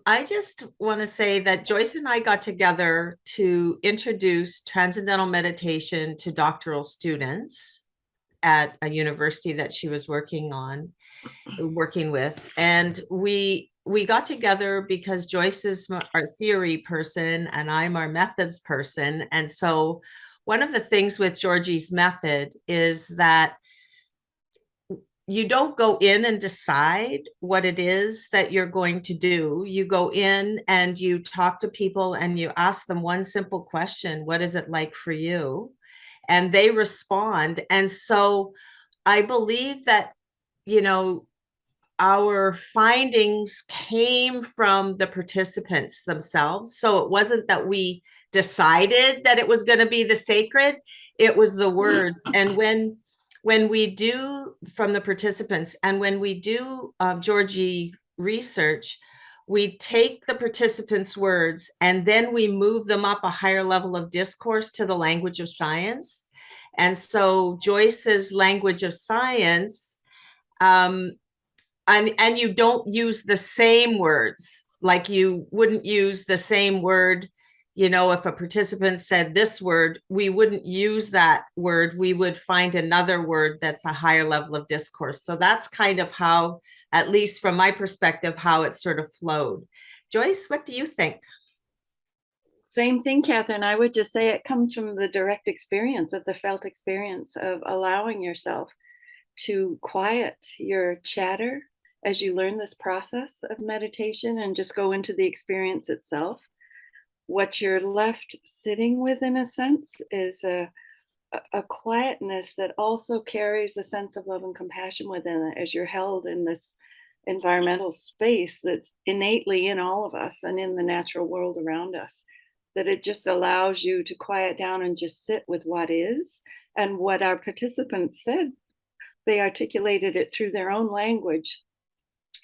I just want to say that Joyce and I got together to introduce transcendental meditation to doctoral students at a university that she was working with. And we got together because Joyce is our theory person and I'm our methods person. And so one of the things with Georgie's method is that you don't go in and decide what it is that you're going to do. You go in and you talk to people and you ask them one simple question: what is it like for you? And they respond. And so I believe that, you know, our findings came from the participants themselves. So it wasn't that we decided that it was going to be the sacred, it was the words. And when we do from the participants and when we do Georgie research, we take the participants' words and then we move them up a higher level of discourse to the language of science. And so Joyce's language of science, um, and you don't use the same words, like you wouldn't use the same word. You know, if a participant said this word, we wouldn't use that word, we would find another word that's a higher level of discourse. So that's kind of how, at least from my perspective, how it sort of flowed. Joyce, what do you think? Same thing, Catherine. I would just say it comes from the direct experience of the felt experience of allowing yourself to quiet your chatter as you learn this process of meditation and just go into the experience itself. What you're left sitting with, in a sense, is a quietness that also carries a sense of love and compassion within it as you're held in this environmental space that's innately in all of us and in the natural world around us. That it just allows you to quiet down and just sit with what is. And what our participants said, they articulated it through their own language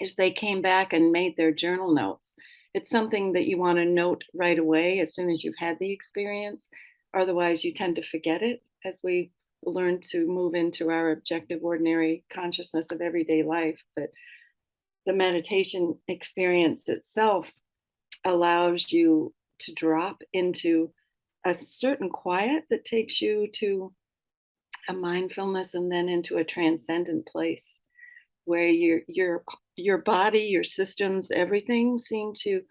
as they came back and made their journal notes. It's something that you want to note right away as soon as you've had the experience. Otherwise, you tend to forget it as we learn to move into our objective, ordinary consciousness of everyday life. But the meditation experience itself allows you to drop into a certain quiet that takes you to a mindfulness and then into a transcendent place where your body, your systems, everything seem to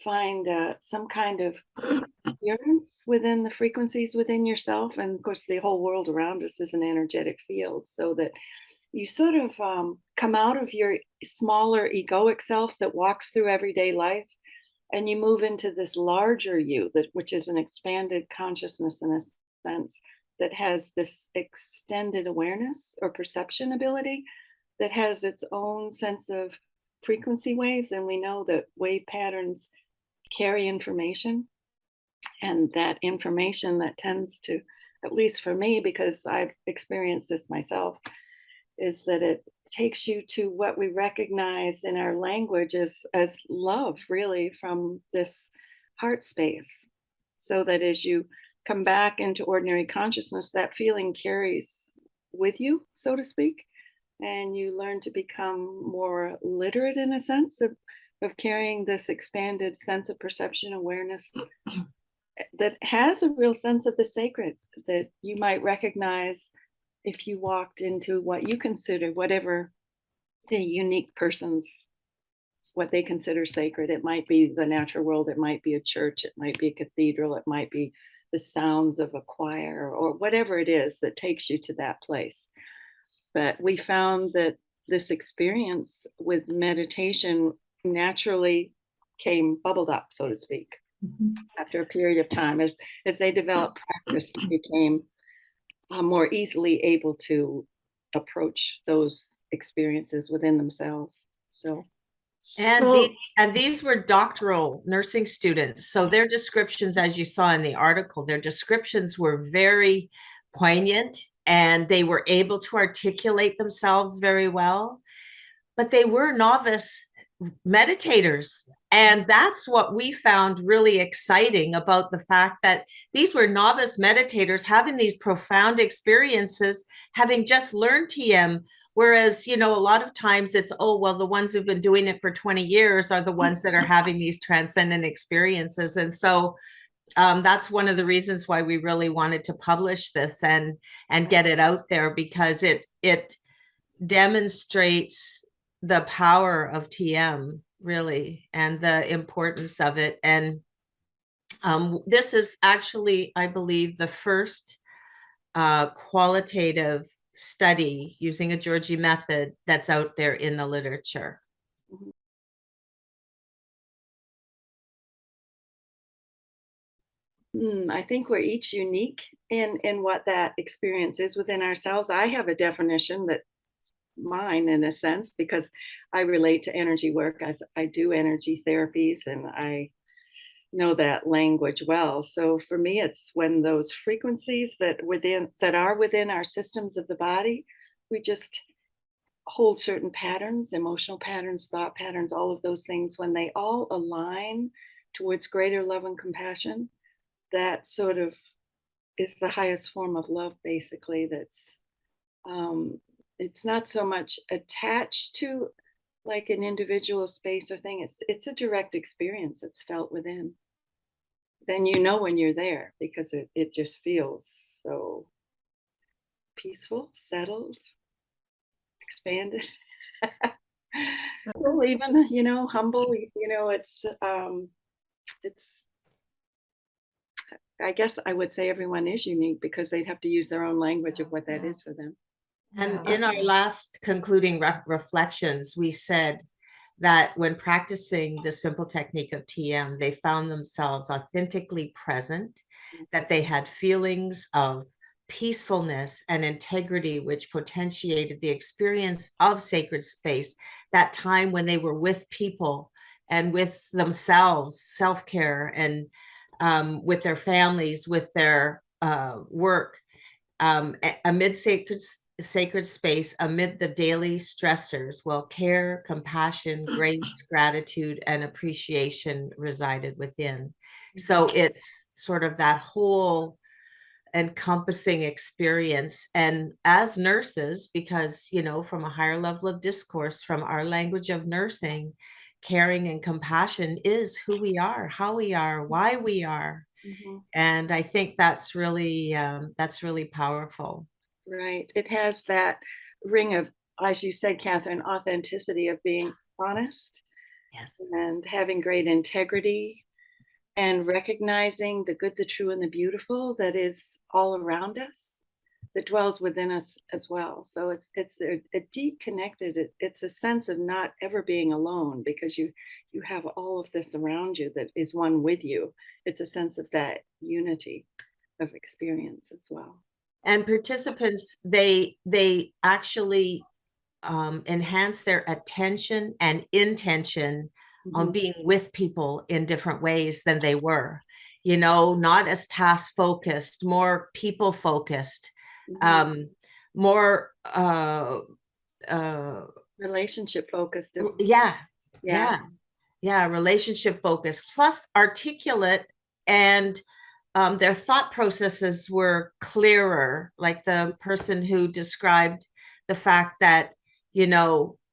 find some kind of coherence within the frequencies within yourself. And of course, the whole world around us is an energetic field, so that you sort of come out of your smaller egoic self that walks through everyday life, and you move into this larger you, that which is an expanded consciousness in a sense, that has this extended awareness or perception ability that has its own sense of frequency waves. And we know that wave patterns carry information, and that information that tends to, at least for me, because I've experienced this myself, is that it takes you to what we recognize in our language as love, really, from this heart space. So that as you come back into ordinary consciousness, that feeling carries with you, so to speak, and you learn to become more literate in a sense of carrying this expanded sense of perception awareness that has a real sense of the sacred that you might recognize if you walked into what you consider, whatever the unique person's, what they consider sacred. It might be the natural world, it might be a church, it might be a cathedral, it might be the sounds of a choir, or whatever it is that takes you to that place. But we found that this experience with meditation naturally came bubbled up, so to speak, after a period of time. As they developed practice, they became more easily able to approach those experiences within themselves. So, And these were doctoral nursing students. So their descriptions, as you saw in the article, their descriptions were very poignant and they were able to articulate themselves very well. But they were novice meditators. And that's what we found really exciting about the fact that these were novice meditators having these profound experiences, having just learned TM. Whereas, a lot of times it's, oh, well, the ones who've been doing it for 20 years are the ones that are having these transcendent experiences. And so that's one of the reasons why we really wanted to publish this and get it out there, because it demonstrates the power of TM, really, and the importance of it. And this is actually, I believe, the first qualitative study using a Georgie method that's out there in the literature. I think we're each unique in what that experience is within ourselves. I have a definition that's mine in a sense because I relate to energy work as I do energy therapies and I know that language well. So for me, it's when those frequencies that are within our systems of the body, we just hold certain patterns, emotional patterns, thought patterns, all of those things, when they all align towards greater love and compassion, that sort of is the highest form of love, basically. Um, it's not so much attached to like an individual space or thing. It's a direct experience. It's felt within. Then you know when you're there because it just feels so peaceful, settled, expanded. Well, even humble. It's I guess I would say everyone is unique because they'd have to use their own language of what that is for them. And in our last concluding reflections, we said that when practicing the simple technique of TM, they found themselves authentically present, that they had feelings of peacefulness and integrity, which potentiated the experience of sacred space, that time when they were with people and with themselves, self-care, and with their families, with their work, amid sacred space, amid the daily stressors, while care, compassion, grace, gratitude, and appreciation resided within. So it's sort of that whole encompassing experience. And as nurses, because, from a higher level of discourse, from our language of nursing, caring and compassion is who we are, how we are, why we are. Mhm. And I think that's really powerful. Right. It has that ring of, as you said, Catherine, authenticity of being honest Yes. and having great integrity and recognizing the good, the true, and the beautiful that is all around us, that dwells within us as well. So it's a deep connected. It's a sense of not ever being alone because you have all of this around you that is one with you. It's a sense of that unity of experience as well. And participants, they actually enhance their attention and intention on Mhm. being with people in different ways than they were, not as task focused, more people focused, Mhm. more Relationship focused. yeah, Yeah. yeah, yeah, relationship focused, plus articulate, and their thought processes were clearer. Like the person who described the fact that,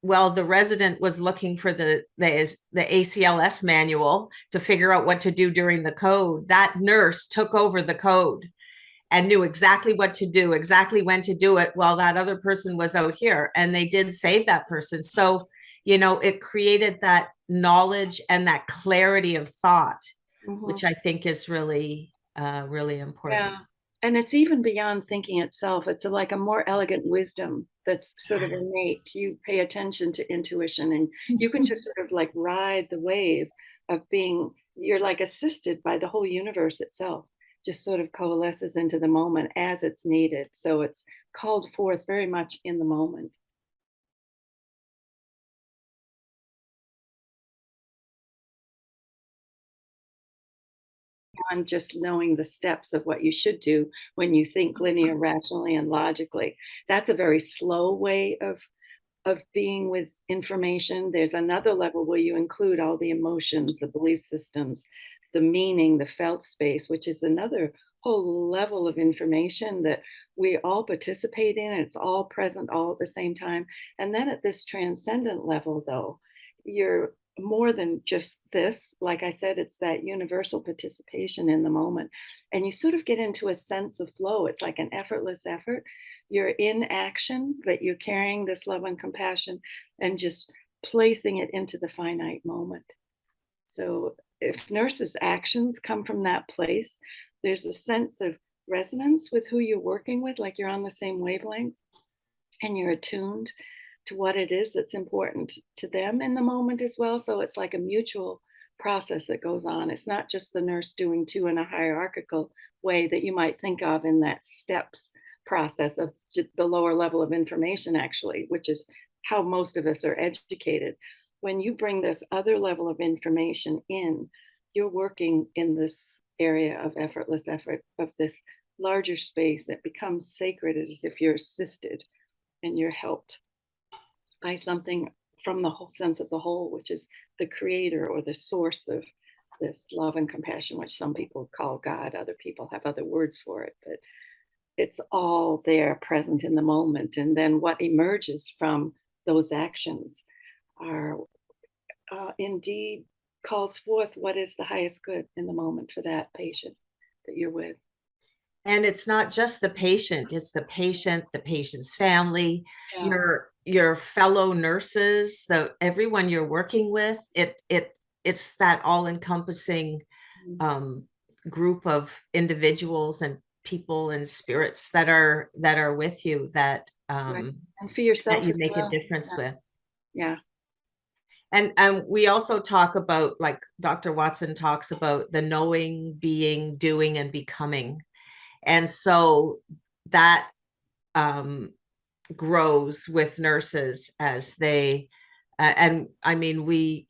well, the resident was looking for the ACLS manual to figure out what to do during the code. That nurse took over the code and knew exactly what to do, exactly when to do it, while that other person was out here. And they did save that person. So, it created that knowledge and that clarity of thought, Mhm. which I think is really important. Yeah. And it's even beyond thinking itself. It's like a more elegant wisdom that's sort of innate. You pay attention to intuition and you can just sort of like ride the wave of you're like assisted by the whole universe itself, just sort of coalesces into the moment as it's needed. So it's called forth very much in the moment. On just knowing the steps of what you should do when you think linear, rationally, and logically. That's a very slow way of of being with information. There's another level where you include all the emotions, the belief systems, the meaning, the felt space, which is another whole level of information that we all participate in. It's all present all at the same time. And then at this transcendent level, though, you're more than just this. Like I said, it's that universal participation in the moment. And you sort of get into a sense of flow. It's like an effortless effort. You're in action, but you're carrying this love and compassion and just placing it into the finite moment. So if nurses' actions come from that place, there's a sense of resonance with who you're working with, like you're on the same wavelength and you're attuned to what it is that's important to them in the moment as well. So it's like a mutual process that goes on. It's not just the nurse doing two in a hierarchical way that you might think of in that steps process of the lower level of information, actually, which is how most of us are educated. When you bring this other level of information in, you're working in this area of effortless effort, of this larger space that becomes sacred as if you're assisted and you're helped by something from the whole sense of the whole, which is the creator or the source of this love and compassion, which some people call God. Other people have other words for it, but it's all there present in the moment. And then what emerges from those actions are indeed calls forth what is the highest good in the moment for that patient that you're with. And it's not just the patient, it's the patient, the patient's family, Yeah. your fellow nurses, the everyone you're working with. It's that all-encompassing Mhm. group of individuals and people and spirits that are with you Right. um, And for that yourself you as make a well. difference with. Yeah. And we also talk about, like Dr. Watson talks about, the knowing, being, doing, and becoming. And so that um, grows with nurses as they, and I mean, we,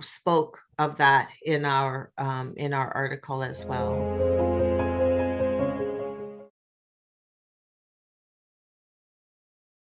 spoke of that in our article as well.